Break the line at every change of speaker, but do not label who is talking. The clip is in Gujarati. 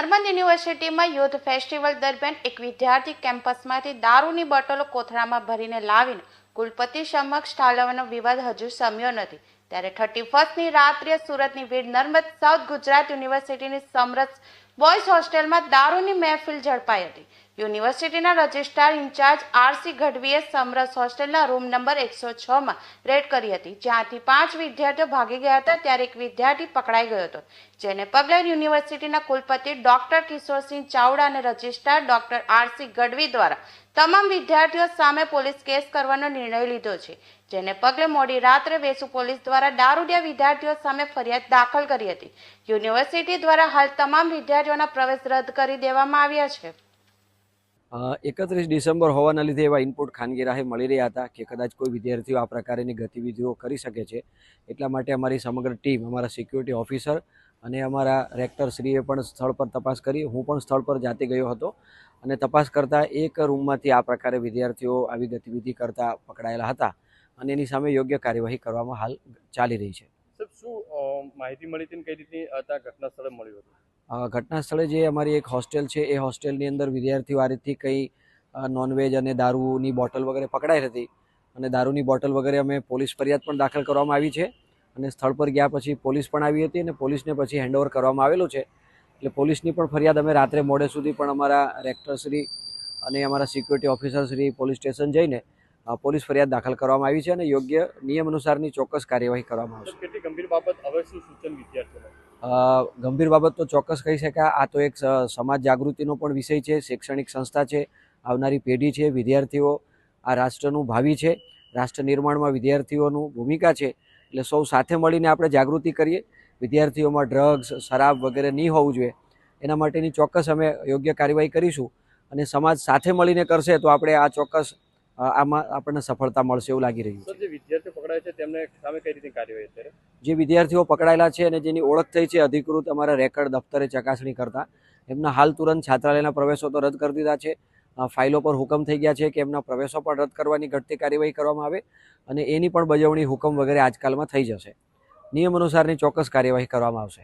નર્મદ યુનિવર્સિટીમાં યુથ ફેસ્ટિવલ દરમિયાન એક વિદ્યાર્થી કેમ્પસમાંથી દારૂની બોટલો કોથળામાં ભરીને લાવીને કુલપતિ સમક્ષ ઠાલવવાનો વિવાદ હજુ શમ્યો નથી। ત્યારે 31મી રાત્રે સુરતની વીર નર્મદ સાઉથ ગુજરાત યુનિવર્સિટીની સમરસ બોયઝ હોસ્ટેલમાં દારૂની મહેફિલ ઝડપાઈ હતી। યુનિવર્સિટીના રજિસ્ટ્રાર ઇન્ચાર્જ આરસી ગઢવીએ સમરસ હોસ્ટેલના રૂમ નંબર 106માં રેડ કરી હતી, જ્યાંથી 5 વિદ્યાર્થીઓ ભાગી ગયા હતા। ત્યારે એક વિદ્યાર્થી પકડાઈ ગયો હતો, જેને પગલે યુનિવર્સિટીના કુલપતિ ડોક્ટર કિશોરસિંહ ચાવડા અને રજિસ્ટ્રાર ડોક્ટર આરસી ગઢવી દ્વારા તમામ વિદ્યાર્થીઓ સામે પોલીસ કેસ કરવાનો નિર્ણય લીધો છે, જેને પગલે મોડી રાત્રે વેસુ પોલીસ દ્વારા દારૂડિયા વિદ્યાર્થીઓ સામે ફરિયાદ દાખલ કરી હતી। યુનિવર્સિટી દ્વારા હાલ તમામ વિદ્યાર્થીઓના પ્રવેશ રદ કરી દેવામાં આવ્યા છે।
31 ડિસેમ્બર હોવાના લીધે એવા ઇનપુટ ખાનગી રાહે મળી રહ્યા હતા કે કદાચ કોઈ વિદ્યાર્થીઓ આ પ્રકારની ગતિવિધિઓ કરી શકે છે। એટલા માટે અમારી સમગ્ર ટીમ, અમારા સિક્યુરિટી ઓફિસર અને અમારા રેક્ટરશ્રીએ પણ સ્થળ પર તપાસ કરી। હું પણ સ્થળ પર જાતે ગયો હતો અને તપાસ કરતાં એક રૂમમાંથી આ પ્રકારે વિદ્યાર્થીઓ આવી ગતિવિધિ કરતા પકડાયેલા હતા અને એની સામે યોગ્ય કાર્યવાહી કરવામાં હાલ ચાલી રહી છે।
શું માહિતી મળી હતી, કઈ રીતની ઘટના સ્થળે મળ્યું હતું?
ઘટના સ્થળે જે અમારી એક હોસ્ટેલ છે એ હોસ્ટેલની અંદર વિદ્યાર્થીઓ આ રીતથી કંઈ નોનવેજ અને દારૂની બોટલ વગેરે પકડાઈ હતી અને દારૂની બોટલ વગેરે અમે પોલીસ ફરિયાદ પણ દાખલ કરવામાં આવી છે અને સ્થળ પર ગયા પછી પોલીસ પણ આવી હતી અને પોલીસને પછી હેન્ડઓવર કરવામાં આવેલું છે। એટલે પોલીસની પણ ફરિયાદ અમે રાત્રે મોડે સુધી પણ અમારા રેક્ટરશ્રી અને અમારા સિક્યુરિટી ઓફિસરશ્રી પોલીસ સ્ટેશન જઈને પોલીસ ફરિયાદ દાખલ કરવામાં આવી છે અને યોગ્ય નિયમ અનુસારની ચોક્કસ કાર્યવાહી કરવામાં આવશે।
કેટલી ગંભીર બાબત, હવે શું સૂચન વિદ્યાર્થીઓને?
ગંભીર બાબત તો ચોક્કસ કહી શકાય। આ તો એક સમાજ જાગૃતિનો પણ વિષય છે, શૈક્ષણિક સંસ્થા છે, આવનારી પેઢી છે, વિદ્યાર્થીઓ આ રાષ્ટ્રનું ભાવિ છે, રાષ્ટ્ર નિર્માણમાં વિદ્યાર્થીઓનું ભૂમિકા છે। એટલે સૌ સાથે મળીને આપણે જાગૃતિ કરીએ, વિદ્યાર્થીઓમાં ડ્રગ્સ, શરાબ વગેરે નહીં હોવું જોઈએ, એના માટેની ચોક્કસ અમે યોગ્ય કાર્યવાહી કરીશું અને સમાજ સાથે મળીને કરશે તો આપણે આ ચોક્કસ આમાં આપણને સફળતા મળશે એવું લાગી રહ્યું છે।
જે વિદ્યાર્થીઓ પકડાય છે તેમને સામે કઈ રીતની કાર્યવાહી અત્યારે?
જે વિદ્યાર્થીઓ પકડાયેલા છે અને જેની ઓળખ થઈ છે અધિકૃત અમારા રેકર્ડ દફતરે ચકાસણી કરતા એમના હાલ તુરંત છાત્રાલયના પ્રવેશો તો રદ કરી દીધા છે। ફાઇલો પર હુકમ થઈ ગયા છે કે એમના પ્રવેશો પણ રદ કરવાની ઘટતી કાર્યવાહી કરવામાં આવે અને એની પણ બજવણી હુકમ વગેરે આજકાલમાં થઈ જશે। નિયમ અનુસારની ચોક્કસ કાર્યવાહી કરવામાં આવશે।